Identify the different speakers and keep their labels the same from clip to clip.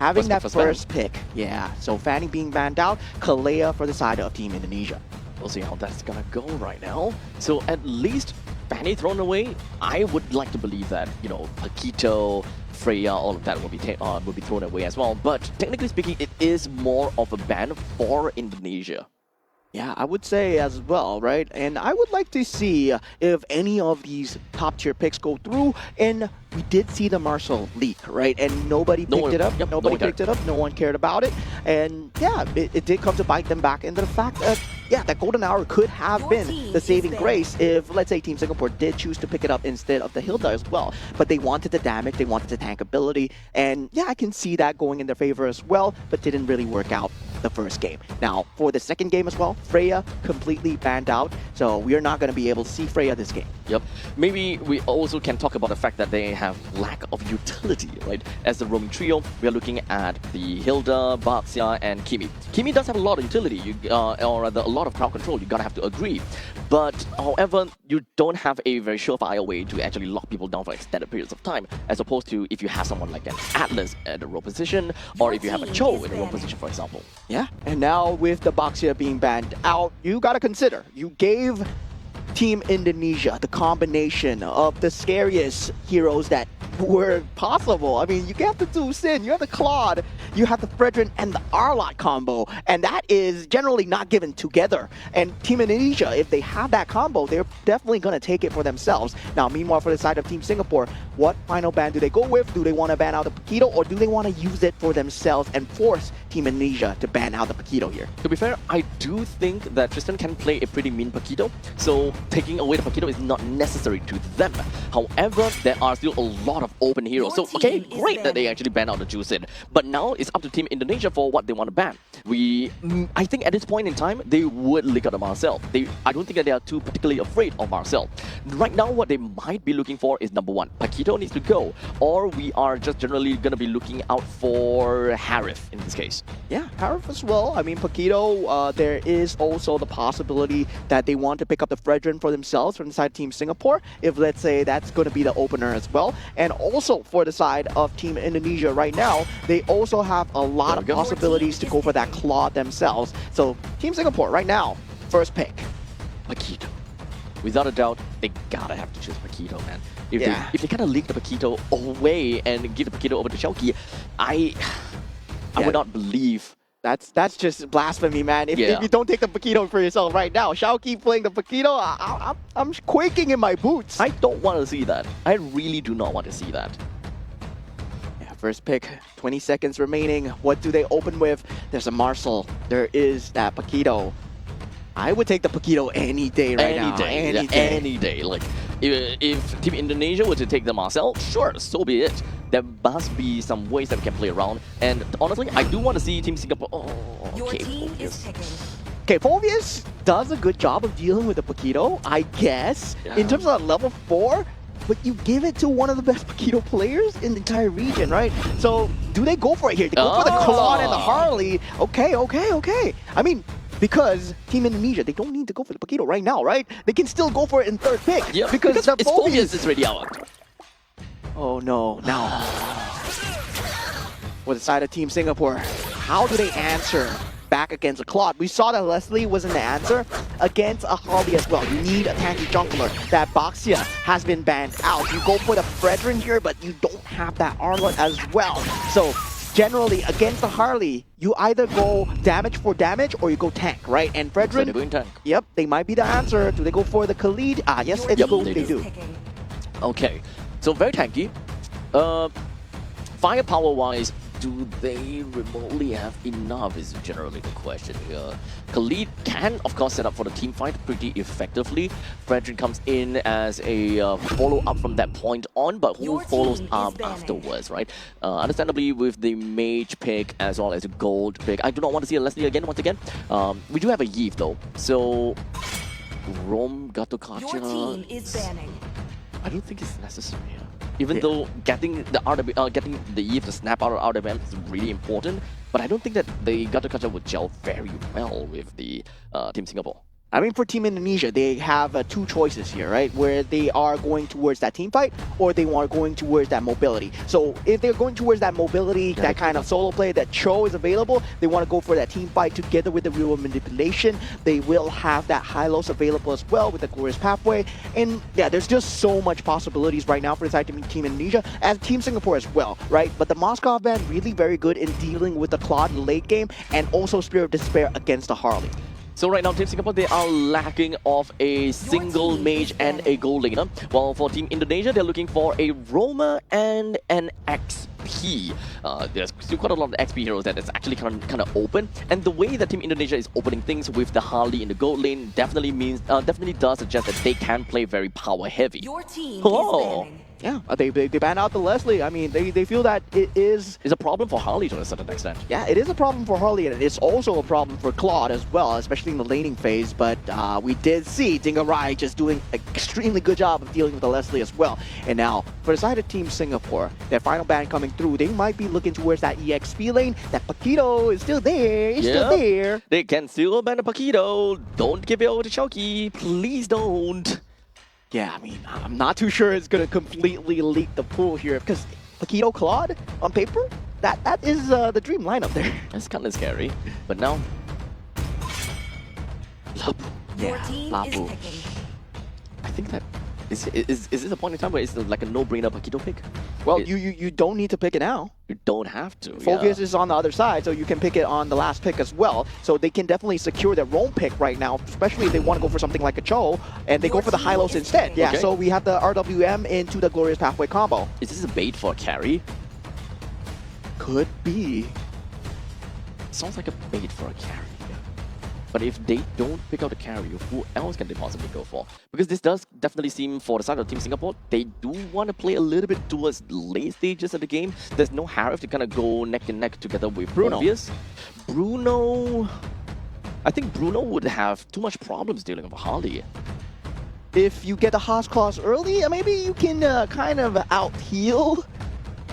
Speaker 1: having that
Speaker 2: first ban.
Speaker 1: first pick. Yeah, so Fanny being banned out, Kalea for the side of Team Indonesia.
Speaker 2: We'll see how that's gonna go right now. So at least Fanny thrown away. I would like to believe that, you know, Paquito, Freya, all of that will be thrown away as well. But technically speaking, it is more of a ban for Indonesia.
Speaker 1: Yeah, I would say as well, right? And I would like to see if any of these top tier picks go through. And we did see the Marshall leak, right? And nobody picked it up.
Speaker 2: Yep,
Speaker 1: Nobody picked it up. No one cared about it. And yeah, it did come to bite them back into the fact that, yeah, that golden hour could have been the saving grace if, let's say, Team Singapore did choose to pick it up instead of the Hilda as well. But they wanted the damage, they wanted the tank ability. And yeah, I can see that going in their favor as well, but didn't really work out the first game. Now, for the second game as well, Freya completely banned out, so we are not going to be able to see Freya this game.
Speaker 2: Yep. Maybe we also can talk about the fact that they have lack of utility, right? As the roaming trio, we are looking at the Hilda, Baxia, and Kimi. Kimi does have a lot of utility, or rather a lot of crowd control, you gotta have to agree. But however, you don't have a very surefire way to actually lock people down for extended periods of time, as opposed to if you have someone like an Atlas at the role position, or if you have a Cho in the role position, for example.
Speaker 1: Yeah, and now with the Baxia being banned out, you gotta consider, you gave Team Indonesia the combination of the scariest heroes that were possible. I mean, you have the two Sin, you have the Claude, you have the Fredrin and the Arlot combo, and that is generally not given together. And Team Indonesia, if they have that combo, they're definitely going to take it for themselves. Now, meanwhile, for the side of Team Singapore, what final ban do they go with? Do they want to ban out the Paquito, or do they want to use it for themselves and force Team Indonesia to ban out the Paquito here?
Speaker 2: To be fair, I do think that Tristan can play a pretty mean Paquito, so taking away the Paquito is not necessary to them. However, there are still a lot of open heroes. So, okay, great that they actually ban out the Juicid. But now it's up to Team Indonesia for what they want to ban. I think at this point in time, they would lick out of Marcel. I don't think that they are too particularly afraid of Marcel. Right now, what they might be looking for is number one, Paquito needs to go, or we are just generally going to be looking out for Harith in this case.
Speaker 1: Yeah, Harith as well. I mean, Paquito, there is also the possibility that they want to pick up the Fredrin for themselves from the side of Team Singapore, if let's say that's going to be the opener as well. And also for the side of Team Indonesia right now, they also have a lot of possibilities to go for that Claw themselves. So Team Singapore right now, first pick,
Speaker 2: Paquito. Without a doubt, they gotta have to choose Paquito, man. If they kind of leak the Paquito away and give the Paquito over to Xiaoqi, I would not believe.
Speaker 1: That's just blasphemy, man. If you don't take the Paquito for yourself right now, Xiaoqi playing the Paquito, I'm quaking in my boots.
Speaker 2: I don't want to see that. I really do not want to see that.
Speaker 1: Yeah, first pick, 20 seconds remaining. What do they open with? There's a Marcel. There is that Paquito. I would take the Paquito any day right now.
Speaker 2: Any day. Like, if Team Indonesia were to take the Marcel, sure, so be it. There must be some ways that we can play around. And honestly, I do want to see Team Singapore. Oh, okay,
Speaker 1: Okay, Phobius does a good job of dealing with the Paquito, I guess, in terms of level 4. But you give it to one of the best Paquito players in the entire region, right? So, do they go for it here? They go for the Claude and the Harley. Okay. I mean, because Team Indonesia, they don't need to go for the Paquito right now, right? They can still go for it in third pick.
Speaker 2: Yeah, because the Phobius is already out.
Speaker 1: Oh no, now. For the side of Team Singapore, how do they answer back against a Claude? We saw that Leslie wasn't the answer against a Harley as well. You need a tanky jungler. That Baxia has been banned out. You go for the Fredrin here, but you don't have that Arlot as well. So generally, against the Harley, you either go damage for damage or you go tank, right? And Fredrin,
Speaker 2: going tank.
Speaker 1: Yep, they might be the answer. Do they go for the Khalid? Yes, they do.
Speaker 2: Okay, so very tanky. Firepower-wise, do they remotely have enough is generally the question here. Khalid can, of course, set up for the team fight pretty effectively. Fredrin comes in as a follow-up from that point on, but who follows up afterwards, right? Understandably, with the mage pick as well as a gold pick, I do not want to see a Leslie again, once again. We do have a Yves, though. So, Rom, Gato Kacha...
Speaker 3: Your team is banning.
Speaker 2: I don't think it's necessary here. Even though getting the RW, getting the Yves to snap out of RWM is really important, but I don't think that the Gato Kacha would gel very well with the Team Singapore.
Speaker 1: I mean, for Team Indonesia, they have two choices here, right? Where they are going towards that team fight, or they are going towards that mobility. So if they're going towards that mobility, that kind of solo play, that Cho is available, they want to go for that team fight together with the real manipulation. They will have that high-lows available as well with the Glorious Pathway. And yeah, there's just so much possibilities right now for the side of Team Indonesia, as Team Singapore as well, right? But the Moscow band really very good in dealing with the Claude late game and also Spirit of Despair against the Harley.
Speaker 2: So right now, Team Singapore, they are lacking of a single mage and a gold laner. While for Team Indonesia, they're looking for a roamer and an XP. There's still quite a lot of XP heroes that is actually kind of open. And the way that Team Indonesia is opening things with the Harley in the gold lane definitely does suggest that they can play very power heavy.
Speaker 3: Your team is banning.
Speaker 1: Yeah, they ban out the Leslie. I mean, they feel that it is...
Speaker 2: It's a problem for Harley to a certain extent.
Speaker 1: Yeah, it is a problem for Harley, and it's also a problem for Claude as well, especially in the laning phase. But we did see Dingarai just doing an extremely good job of dealing with the Leslie as well. And now, for the side of Team Singapore, their final ban coming through, they might be looking towards that EXP lane. That Paquito is still there. It's still there.
Speaker 2: They can still ban the Paquito. Don't give it over to Choki. Please don't.
Speaker 1: Yeah, I mean, I'm not too sure it's going to completely leak the pool here, because Paquito Claude, on paper, that is the dream lineup there.
Speaker 2: That's kind of scary. But now... Lapu.
Speaker 3: Your team is
Speaker 1: Lapu.
Speaker 3: picking.
Speaker 2: I think that... Is this a point in time where it's like a no-brainer Paquito pick?
Speaker 1: Well, you don't need to pick it now.
Speaker 2: You don't have to.
Speaker 1: Phoveus is on the other side, so you can pick it on the last pick as well. So they can definitely secure their own pick right now, especially if they want to go for something like a Cho, and they go for the high-lows instead. Yeah,
Speaker 2: Okay.
Speaker 1: so we have the RWM into the Glorious Pathway combo.
Speaker 2: Is this a bait for a carry?
Speaker 1: Could be.
Speaker 2: Sounds like a bait for a carry. But if they don't pick out the carry, who else can they possibly go for? Because this does definitely seem, for the side of Team Singapore, they do want to play a little bit towards late stages of the game. There's no Harif to kind of go neck and neck together with
Speaker 1: Bruno.
Speaker 2: Bruno... I think Bruno would have too much problems dealing with Harley.
Speaker 1: If you get the Haas Claws early, maybe you can kind of out-heal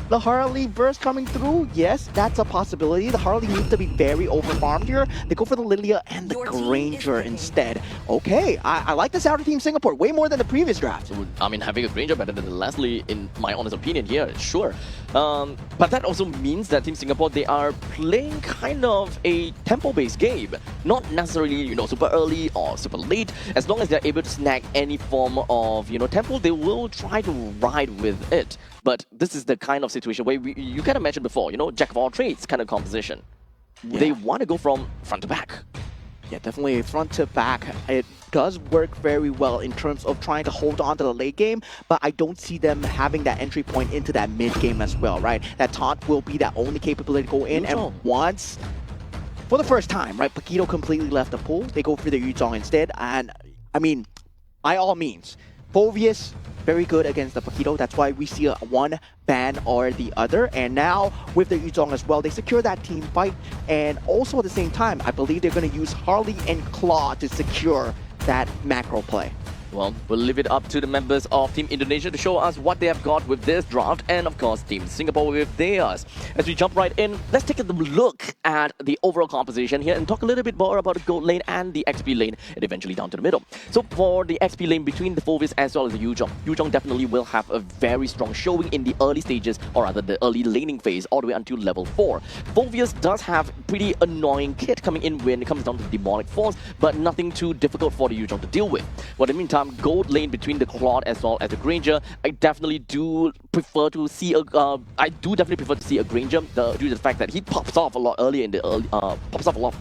Speaker 1: the Harley burst coming through. Yes, that's a possibility. The Harley needs to be very overfarmed here. They go for the Lilia and the
Speaker 3: Your team is
Speaker 1: Granger
Speaker 3: picking.
Speaker 1: instead. Okay, I like this out of Team Singapore way more than the previous draft.
Speaker 2: So, I mean, having a Granger better than Leslie, in my honest opinion here, sure. But that also means that Team Singapore, they are playing kind of a tempo-based game. Not necessarily, super early or super late. As long as they're able to snag any form of, tempo, they will try to ride with it. But this is the kind of situation where you kind of mentioned before, jack of all trades kind of composition.
Speaker 1: Yeah.
Speaker 2: They want to go from front to back.
Speaker 1: Yeah, definitely front to back. It does work very well in terms of trying to hold on to the late game, but I don't see them having that entry point into that mid game as well, right? That taunt will be that only capability to go in, and once, for the first time, right, Paquito completely left the pool. They go for the Yuzong instead, and I mean, by all means, Phoveus, very good against the Paquito. That's why we see one ban or the other. And now with the Yuzong as well, they secure that team fight. And also at the same time, I believe they're going to use Harley and Claw to secure that macro play.
Speaker 2: Well, we'll leave it up to the members of Team Indonesia to show us what they have got with this draft, and of course Team Singapore with theirs. As we jump right in, let's take a look at the overall composition here and talk a little bit more about the gold lane and the XP lane, and eventually down to the middle. So for the XP lane between the Phoveus as well as the Yuzong definitely will have a very strong showing in the early stages, or rather the early laning phase, all the way until level 4. Phoveus does have pretty annoying kit coming in when it comes down to the Demonic Force, but nothing too difficult for the Yuzong to deal with. But in the meantime, gold lane between the Claude as well as the Granger, I definitely do prefer to see a Granger due to the fact that he pops off a lot earlier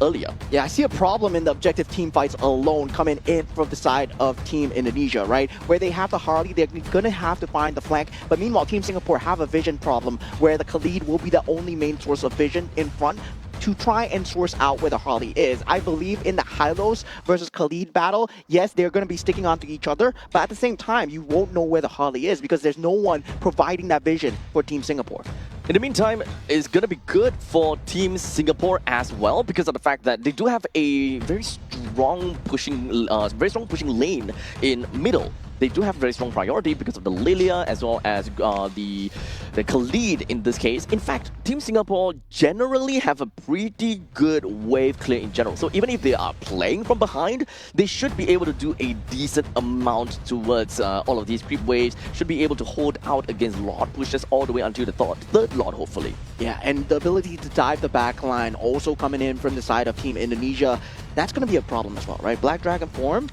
Speaker 2: earlier.
Speaker 1: Yeah, I see a problem in the objective team fights alone coming in from the side of Team Indonesia, right? Where they have the Harley, they're going to have to find the flank. But meanwhile, Team Singapore have a vision problem where the Khalid will be the only main source of vision in front to try and source out where the Harley is. I believe in the Hylos versus Khalid battle, yes, they're going to be sticking onto each other, but at the same time, you won't know where the Harley is because there's no one providing that vision for Team Singapore.
Speaker 2: In the meantime, it's going to be good for Team Singapore as well because of the fact that they do have a very strong pushing lane in middle. they do have very strong priority because of the Lilia as well as the Khalid in this case. In fact, Team Singapore generally have a pretty good wave clear in general. So even if they are playing from behind, they should be able to do a decent amount towards all of these creep waves, should be able to hold out against Lord pushes all the way until the third Lord, hopefully.
Speaker 1: Yeah, and the ability to dive the backline also coming in from the side of Team Indonesia, that's going to be a problem as well, right? Black Dragon form,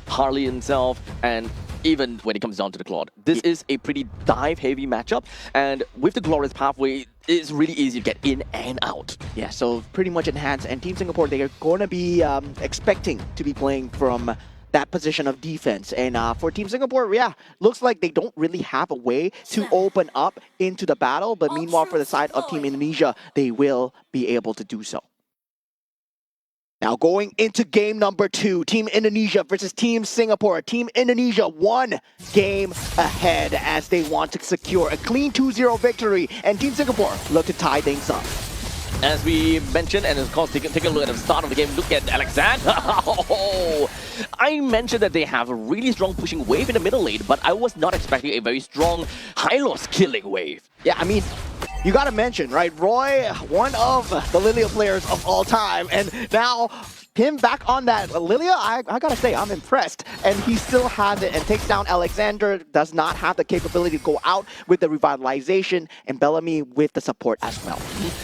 Speaker 2: Harley himself, and even when it comes down to the Claude. This is a pretty dive-heavy matchup, and with the Glorious Pathway, it's really easy to get in and out.
Speaker 1: Yeah, so pretty much enhanced. And Team Singapore, they are going to be expecting to be playing from that position of defense. And for Team Singapore, yeah, looks like they don't really have a way to open up into the battle. But meanwhile, for the side of Team Indonesia, they will be able to do so. Now going into game number 2, Team Indonesia versus Team Singapore. Team Indonesia 1 game ahead as they want to secure a clean 2-0 victory. And Team Singapore look to tie things up.
Speaker 2: As we mentioned, and of course, take a look at the start of the game, look at Alexander. I mentioned that they have a really strong pushing wave in the middle lane, but I was not expecting a very strong Hylos killing wave.
Speaker 1: Yeah, I mean, you gotta mention, right? Roy, one of the Lilia players of all time, and now him back on that Lilia, I gotta say, I'm impressed. And he still has it and takes down Alexander, does not have the capability to go out with the revitalization, and Bellamy with the support as well.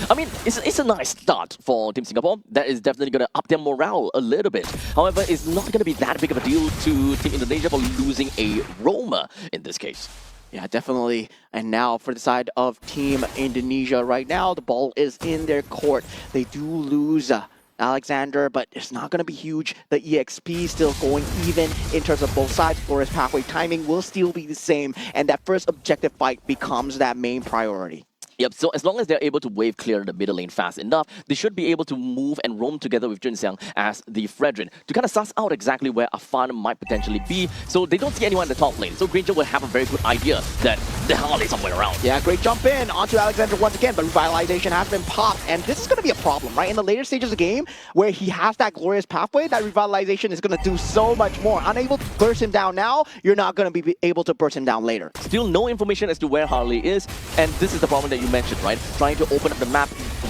Speaker 2: I mean, it's a nice start for Team Singapore. That is definitely going to up their morale a little bit. However, it's not going to be that big of a deal to Team Indonesia for losing a roamer in this case.
Speaker 1: Yeah, definitely. And now for the side of Team Indonesia right now, the ball is in their court. They do lose Alexander, but it's not going to be huge. The EXP still going even in terms of both sides. Glorious Pathway timing will still be the same, and that first objective fight becomes that main priority.
Speaker 2: Yep, so as long as they're able to wave clear the middle lane fast enough, they should be able to move and roam together with Sreang as the Fredrin to kind of suss out exactly where Afan might potentially be. So they don't see anyone in the top lane. So Granger will have a very good idea that the Harley is somewhere around.
Speaker 1: Yeah, great jump in onto Alexander once again, but revitalization has been popped. And this is going to be a problem, right? In the later stages of the game, where he has that Glorious Pathway, that revitalization is going to do so much more. Unable to burst him down now, you're not going to be able to burst him down later.
Speaker 2: Still no information as to where Harley is, and this is the problem that you mentioned, right? Trying to open up the map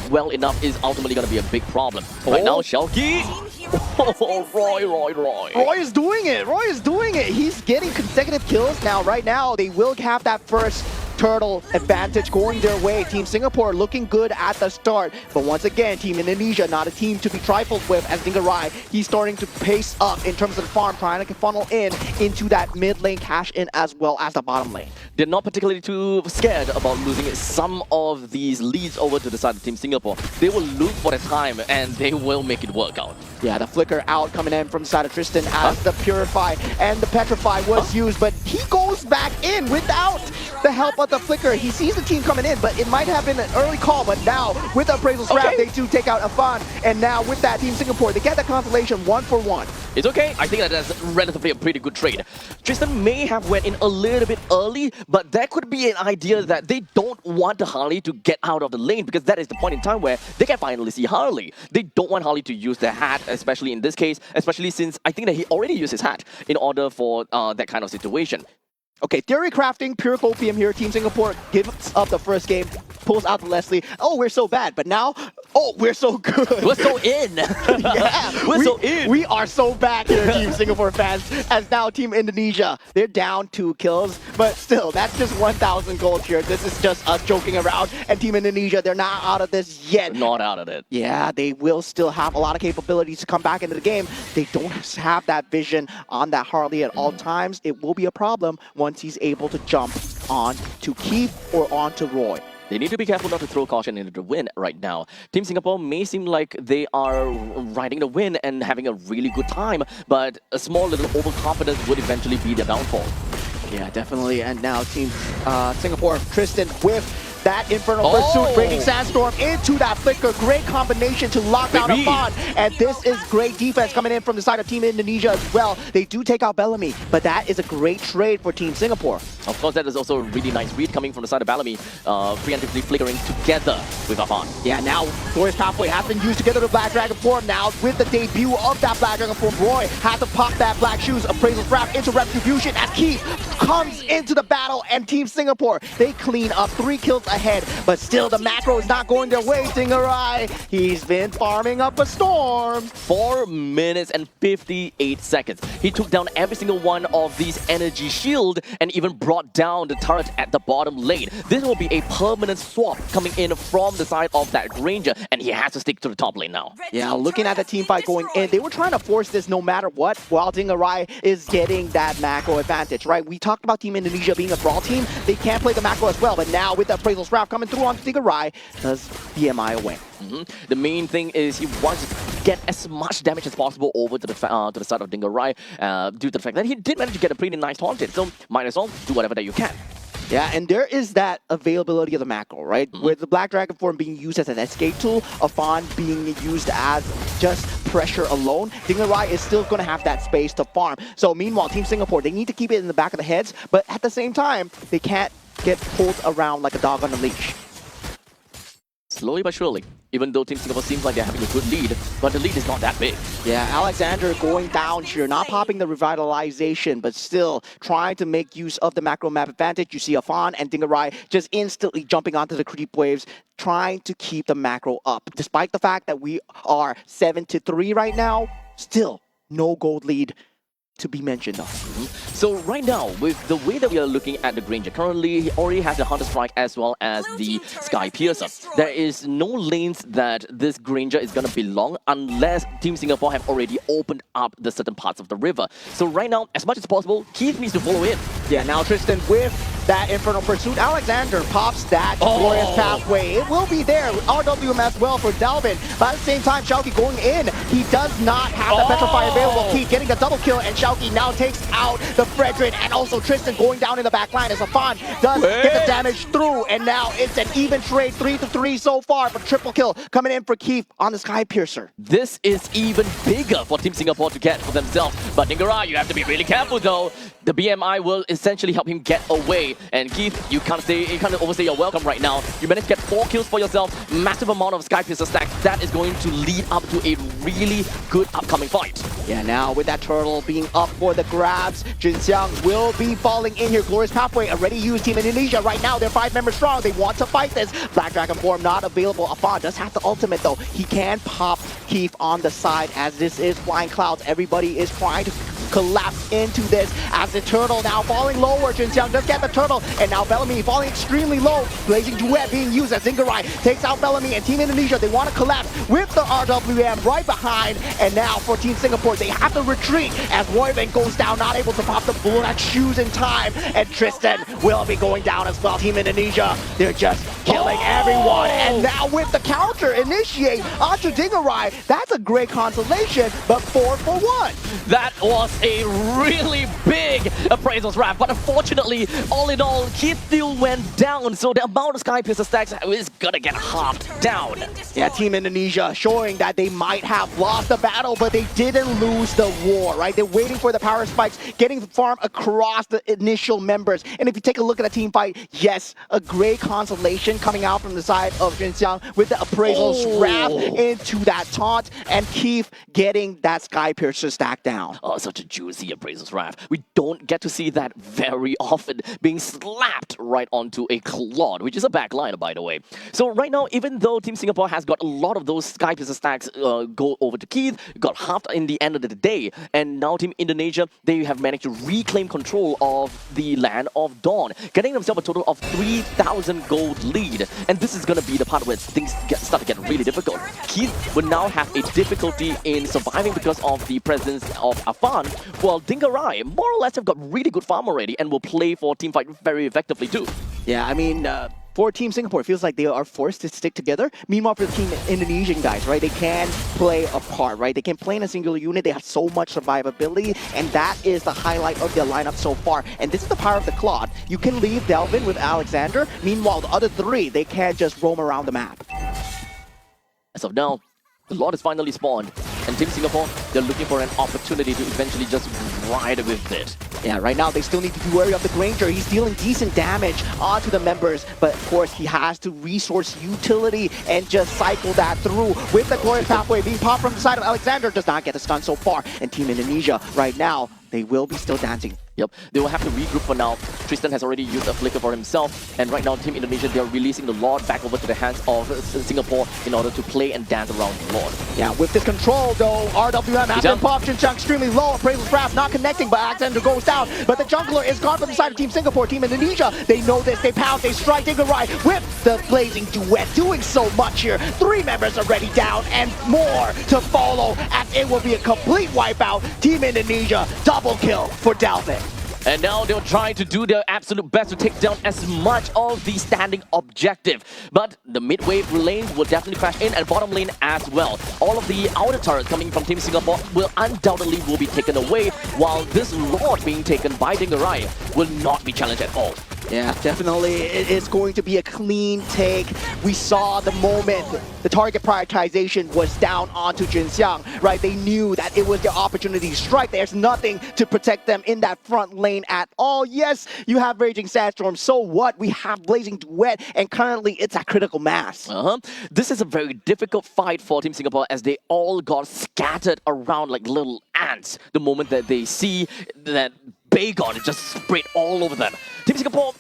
Speaker 2: well enough is ultimately going to be a big problem. Right now, Shelky. Oh, Roy.
Speaker 1: Roy is doing it. Roy is doing it. He's getting consecutive kills now. Right now, they will have that first turtle advantage going their way. Team Singapore looking good at the start. But once again, Team Indonesia, not a team to be trifled with as Dingarai. He's starting to pace up in terms of the farm, trying to funnel into that mid lane cash in as well as the bottom lane.
Speaker 2: They're not particularly too scared about losing some of these leads over to the side of Team Singapore. They will look for the time and they will make it work out.
Speaker 1: Yeah, the flicker out coming in from the side of Tristan as the Purify and the Petrify was used, but he goes back in without the help of the flicker. He sees the team coming in, but it might have been an early call, but now with the Appraisal Scrap, they do take out Afan, and now with that, Team Singapore, they get the consolation 1-for-1.
Speaker 2: It's okay. I think that that's relatively a pretty good trade. Tristan may have went in a little bit early, but there could be an idea that they don't want the Harley to get out of the lane because that is the point in time where they can finally see Harley. They don't want Harley to use their hat, especially in this case, especially since I think that he already used his hat in order for that kind of situation.
Speaker 1: Okay, theory crafting, pure copium here. Team Singapore gives up the first game, pulls out the Leslie. Oh, we're so bad, but now, oh, we're so good.
Speaker 2: We're so in.
Speaker 1: Yeah,
Speaker 2: we're so in.
Speaker 1: We are so bad here, Team Singapore fans. As now Team Indonesia, they're down 2 kills, but still, that's just 1,000 gold here. This is just us joking around. And Team Indonesia, they're not out of this yet.
Speaker 2: Not out of it.
Speaker 1: Yeah, they will still have a lot of capabilities to come back into the game. They don't have that vision on that Harley at all times. It will be a problem once he's able to jump on to Keith or on to Roy.
Speaker 2: They need to be careful not to throw caution into the wind right now. Team Singapore may seem like they are riding the wind and having a really good time, but a small little overconfidence would eventually be their downfall.
Speaker 1: Yeah, definitely. And now Team Singapore, Tristan with that Infernal Pursuit, Raging Sandstorm into that Flicker. Great combination to lock down a Fawn. And this is great defense coming in from the side of Team Indonesia as well. They do take out Bellamy, but that is a great trade for Team Singapore.
Speaker 2: Of course, that is also a really nice read coming from the side of Bellamy, preemptively flickering together with Afan.
Speaker 1: Yeah, now Glorious Pathway has been used together to Black Dragon form. Now with the debut of that Black Dragon form, Roy has to pop that Black Shoes, Appraisal's Wrap into Retribution as Keith comes into the battle, and Team Singapore, they clean up 3 kills ahead, but still the macro is not going their way. Stingerai, he's been farming up a storm.
Speaker 2: 4 minutes and 58 seconds. He took down every single one of these energy shield and even brought down the turret at the bottom lane. This will be a permanent swap coming in from the side of that Ranger, and he has to stick to the top lane now.
Speaker 1: Yeah, looking at the team fight going in, they were trying to force this no matter what, while Stingerai is getting that macro advantage, right? We talked about Team Indonesia being a brawl team. They can't play the macro as well, but now with the Appraisal's Wrap coming through on Stingerai, does BMI away.
Speaker 2: The main thing is he wants to get as much damage as possible over to the side of Dingerai, due to the fact that he did manage to get a pretty nice taunted, so might as well do whatever that you can.
Speaker 1: Yeah, and there is that availability of the macro, right? With the Black Dragon form being used as an escape tool, Afan being used as just pressure alone, Dingerai is still going to have that space to farm. So meanwhile, Team Singapore, they need to keep it in the back of the heads, but at the same time, they can't get pulled around like a dog on a leash.
Speaker 2: Slowly but surely, even though Team Singapore seems like they're having a good lead, but the lead is not that big.
Speaker 1: Yeah, Alexander going down here, not popping the revitalization, but still trying to make use of the macro map advantage. You see Afan and Dingerai just instantly jumping onto the creep waves, trying to keep the macro up. Despite the fact that we are 7-3 right now, still no gold lead to be mentioned of.
Speaker 2: So right now, with the way that we are looking at the Granger, currently he already has the Hunter Strike as well as the Sky Piercer. There is no lanes that this Granger is going to belong unless Team Singapore have already opened up the certain parts of the river. So right now, as much as possible, Keith needs to follow in.
Speaker 1: Yeah, now Tristan with that Infernal Pursuit. Alexander pops that Glorious Pathway. It will be there. RWM as well for Dalvin. But at the same time, Shauki going in. He does not have the Petrify available. Keith getting a double kill, and Shauki now takes out the Fredrin, and also Tristan going down in the back line as Afan does get the damage through, and now it's an even trade, 3-3 so far, but triple kill coming in for Keith on the Sky Piercer.
Speaker 2: This is even bigger for Team Singapore to get for themselves. But Dingerai, you have to be really careful though. The BMI will essentially help him get away. And Keith, you can't overstay your welcome right now. You managed to get 4 kills for yourself, massive amount of Sky Piercer stacks. That is going to lead up to a really good upcoming fight.
Speaker 1: Yeah, now with that turtle being up for the grabs, Jinxiang will be falling in here. Glorious Pathway already used. Team Indonesia right now, they're 5 members strong. They want to fight this. Black Dragon form not available. Afan does have the ultimate though. He can pop Keith on the side as this is Flying Clouds. Everybody is trying to collapse into this as the turtle now falling lower. Jinxiang does get the turtle, and now Bellamy falling extremely low. Blazing Duet being used as Dingerai takes out Bellamy, and Team Indonesia, they want to collapse with the RWM right behind. And now for Team Singapore, they have to retreat as Royven goes down, not able to pop the Black Shoes in time, and Tristan will be going down as well. Team Indonesia, they're just killing everyone, and now with the counter initiate onto Dingerai, that's a great consolation, but 4 for 1.
Speaker 2: That was a really big Appraisal's Wrap, but unfortunately, all in all, Keith still went down, so the amount of Sky Piercer stacks is gonna get halved down.
Speaker 1: Yeah, Team Indonesia showing that they might have lost the battle, but they didn't lose the war, right? They're waiting for the power spikes, getting the farm across the initial members. And if you take a look at the team fight, yes, a great consolation coming out from the side of Jinxiang with the Appraisal's Wrap into that taunt, and Keith getting that Sky Piercer stack down.
Speaker 2: Oh, such a juicy Appraisal's Wrap. We don't get to see that very often, being slapped right onto a Claude, which is a backliner, by the way. So right now, even though Team Singapore has got a lot of those Sky Piercer stacks go over to Keith, got halved in the end of the day, and now Team Indonesia, they have managed to reclaim control of the Land of Dawn, getting themselves a total of 3,000 gold lead. And this is going to be the part where things start to get really difficult. Keith will now have a difficulty in surviving because of the presence of Afan, while Dingerai more or less have got really good farm already and will play for team fight very effectively too.
Speaker 1: Yeah, I mean, for Team Singapore, it feels like they are forced to stick together. Meanwhile, for the Team Indonesian guys, right, they can play apart, right? They can play in a singular unit. They have so much survivability, and that is the highlight of their lineup so far. And this is the power of the Claude. You can leave Delvin with Alexander. Meanwhile, the other three, they can just roam around the map.
Speaker 2: As of now, the Lord is finally spawned, and Team Singapore, they're looking for an opportunity to eventually just ride with it.
Speaker 1: Yeah, right now they still need to be wary of the Granger. He's dealing decent damage onto the members, but of course he has to resource utility and just cycle that through. With the Glorious Pathway being popped from the side of Alexander, does not get the stun so far. And Team Indonesia, right now, they will be still dancing.
Speaker 2: Yep, they will have to regroup for now. Tristan has already used a flicker for himself, and right now Team Indonesia, they're releasing the Lord back over to the hands of Singapore in order to play and dance around the Lord.
Speaker 1: Yeah, with this control though, RWM has been popped. Xinjiang extremely low. Appraisal's Wrath not connecting, but Alexander goes down. But the jungler is gone from the side of Team Singapore. Team Indonesia, they know this, they pound, they strike, they go right with the blazing duet, doing so much here. 3 members already down and more to follow as it will be a complete wipeout. Team Indonesia, double kill for Delvin.
Speaker 2: And now they'll try to do their absolute best to take down as much of the standing objective. But the mid-wave lane will definitely crash in, and bottom lane as well. All of the outer turrets coming from Team Singapore will undoubtedly be taken away, while this Lord being taken by Dingarai will not be challenged at all.
Speaker 1: Yeah, definitely. It is going to be a clean take. We saw the moment the target prioritization was down onto Xinjiang, right? They knew that it was their opportunity to strike. There's nothing to protect them in that front lane at all. Yes, you have Raging Sandstorm. So what? We have Blazing Duet, and currently it's at critical mass.
Speaker 2: This is a very difficult fight for Team Singapore as they all got scattered around like little ants the moment that they see that Bagon just spread all over them. Team Singapore,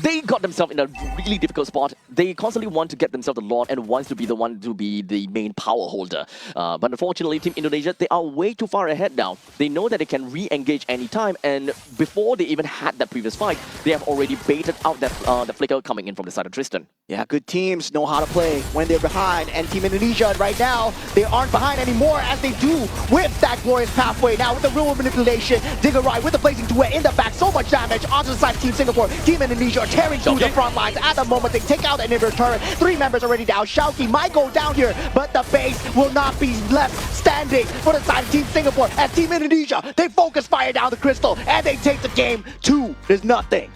Speaker 2: they got themselves in a really difficult spot. They constantly want to get themselves the Lord and wants to be the one to be the main power holder. But unfortunately, Team Indonesia, they are way too far ahead now. They know that they can re-engage anytime, and before they even had that previous fight, they have already baited out that the flicker coming in from the side of Tristan.
Speaker 1: Yeah, good teams know how to play when they're behind, and Team Indonesia right now, they aren't behind anymore as they do with that Glorious Pathway. Now with the real manipulation, Dingarai with the Blazing Duet in the back, so much damage onto the side of Team Singapore. Team Indonesia are tearing through the front lines. At the moment, they take out an inverter turret. 3 members already down. Shauki might go down here, but the base will not be left standing for the side of Team Singapore. As Team Indonesia, they focus fire down the crystal, and they take the game 2-0.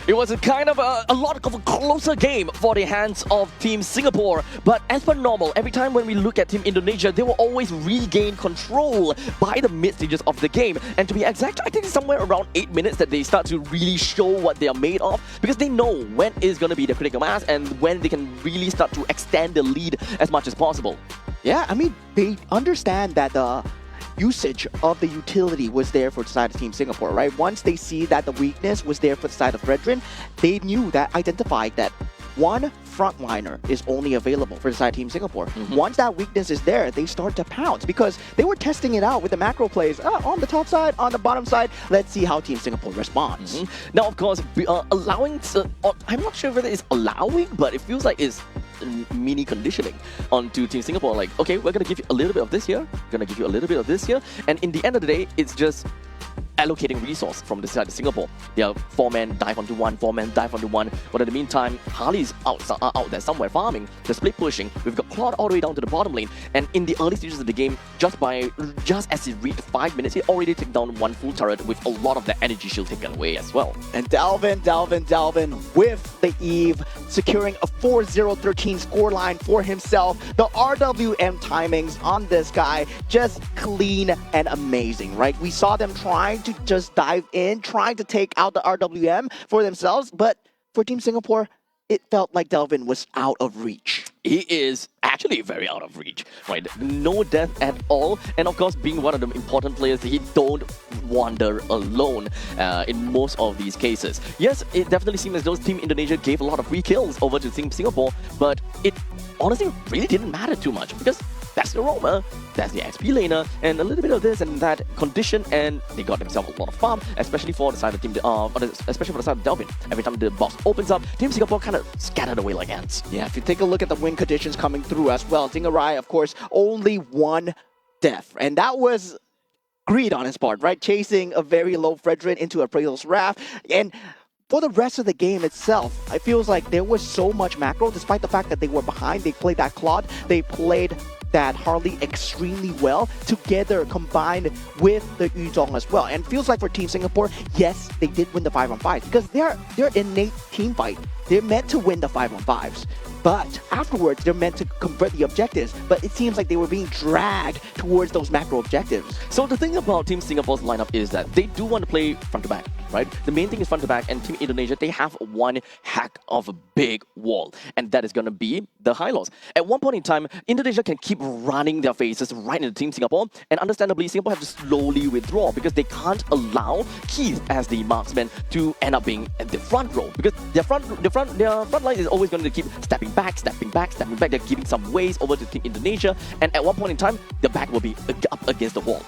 Speaker 2: It was a kind of a lot of a closer game for the hands of Team Singapore. But as per normal, every time when we look at Team Indonesia, they will always regain control by the mid stages of the game. And to be exact, I think it's somewhere around 8 minutes that they start to really show what they are made of, because they know when is going to be the critical mass and when they can really start to extend the lead as much as possible.
Speaker 1: Yeah, I mean, they understand that the usage of the utility was there for the side of Team Singapore, right? Once they see that the weakness was there for the side of Redrin, they knew that, identified that one frontliner is only available for the side of Team Singapore. Once that weakness is there, they start to pounce because they were testing it out with the macro plays on the top side, on the bottom side. Let's see how Team Singapore responds.
Speaker 2: Now, of course, allowing, I'm not sure whether it's allowing, but it feels like it's mini conditioning onto Team Singapore. Like, okay, we're going to give you a little bit of this here, going to give you a little bit of this here, and in the end of the day, it's just allocating resource from the side of Singapore. They are 4-man dive onto 1, 4-man dive onto 1. But in the meantime, Harley's out there somewhere farming. They're split pushing. We've got Claude all the way down to the bottom lane. And in the early stages of the game, just as it reached 5 minutes, he already took down 1 full turret with a lot of the energy shield taken away as well.
Speaker 1: And Delvin with the Eve, securing a 4-0-13 scoreline for himself. The RWM timings on this guy, just clean and amazing, right? We saw them trying to just dive in, trying to take out the RWM for themselves, but for Team Singapore, it felt like Delvin was out of reach.
Speaker 2: He is actually very out of reach, right? No death at all, and of course, being one of the important players, he don't wander alone in most of these cases. Yes, it definitely seems as though Team Indonesia gave a lot of free kills over to Team Singapore, but it honestly really didn't matter too much because that's the roamer, that's the XP laner, and a little bit of this and that condition, and they got themselves a lot of farm, especially for the side of Team, especially for the side of Delvin. Every time the box opens up, Team Singapore kind of scattered away like ants.
Speaker 1: Yeah, if you take a look at the win conditions coming through as well, Dingarai, of course, only 1 death, and that was greed on his part, right? Chasing a very low Fredrin into Appraisal's Wrath, and for the rest of the game itself, it feels like there was so much macro, despite the fact that they were behind. They played that Claude, they played that Harley extremely well together, combined with the Yuzong as well. And feels like for Team Singapore, yes, they did win the 5-on-5 because they're innate team fight. They're meant to win the 5-on-5s. But afterwards, they're meant to convert the objectives. But it seems like they were being dragged towards those macro objectives.
Speaker 2: So the thing about Team Singapore's lineup is that they do want to play front to back, right? The main thing is front to back, and Team Indonesia, they have one heck of a big wall, and that is going to be the high lows. At one point in time, Indonesia can keep running their faces right into Team Singapore, and understandably, Singapore have to slowly withdraw because they can't allow Keith as the marksman to end up being at the front row, because their front line is always going to keep stepping back. They're giving some ways over to Team Indonesia, and at one point in time, the back will be up against the wall.